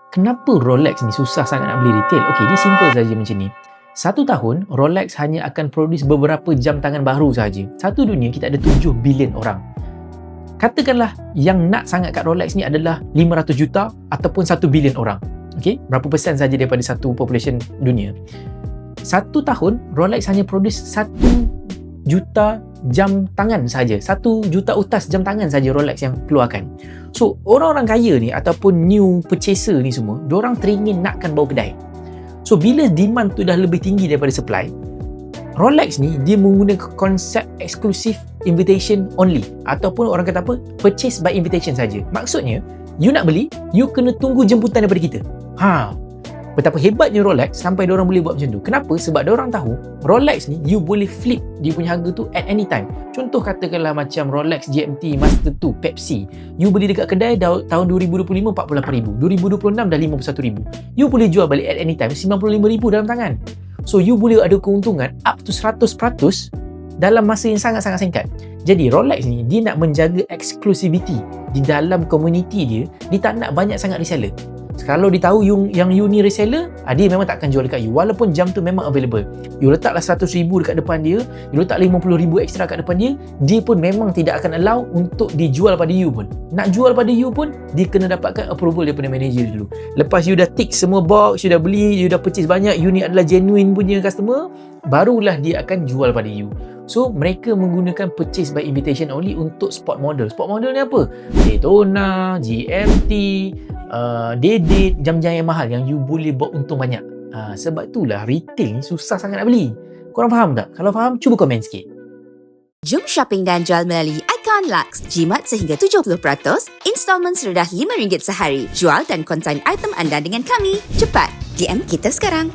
Kenapa Rolex ni susah sangat nak beli retail? Okey, dia simple saja macam ni. 1 tahun, Rolex hanya akan produce beberapa jam tangan baru saja. Satu dunia, kita ada 7 bilion orang. Katakanlah yang nak sangat kat Rolex ni adalah 500 juta ataupun 1 bilion orang. Okey, berapa persen saja daripada satu population dunia. 1 tahun, Rolex hanya produce 1 juta jam tangan saja. 1 juta utas jam tangan saja Rolex yang keluarkan. So, orang-orang kaya ni ataupun new purchaser ni semua, diorang teringin nakkan bawa kedai. So, bila demand tu dah lebih tinggi daripada supply, Rolex ni dia menggunakan konsep exclusive invitation only ataupun orang kata apa? Purchase by invitation saja. Maksudnya, you nak beli, you kena tunggu jemputan daripada kita. Betapa hebatnya Rolex sampai diorang boleh buat macam tu. Kenapa? Sebab diorang tahu Rolex ni you boleh flip dia punya harga tu at any time. Contoh katakanlah macam Rolex GMT Master 2 Pepsi. You beli dekat kedai tahun 2025 48,000, 2026 dah 51,000. You boleh jual balik at any time 95,000 dalam tangan. So you boleh ada keuntungan up to 100% dalam masa yang sangat-sangat singkat. Jadi Rolex ni dia nak menjaga exclusivity di dalam community dia. Dia tak nak banyak sangat reseller. Kalau dia tahu yang you ni reseller, dia memang tak akan jual dekat you walaupun jam tu memang available. You letaklah 100,000 dekat depan dia, you letak 50,000 extra kat depan dia, dia pun memang tidak akan allow untuk dijual pada you pun. Nak jual pada you pun, dia kena dapatkan approval daripada manager dulu. Lepas you dah tick semua box, you dah beli, you dah purchase banyak, you ni adalah genuine punya customer, barulah dia akan jual pada you. So, mereka menggunakan purchase by invitation only untuk sport model. Sport model ni apa? Daytona, GMT, Day-Date, jam-jam yang mahal yang you boleh buat untung banyak. Sebab itulah retail ni susah sangat nak beli. Korang faham tak? Kalau faham, cuba komen sikit. Jom shopping dan jual melalui Icon Lux. Jimat sehingga 70%, installment serendah RM5 sehari. Jual dan consign item anda dengan kami. Cepat, DM kita sekarang.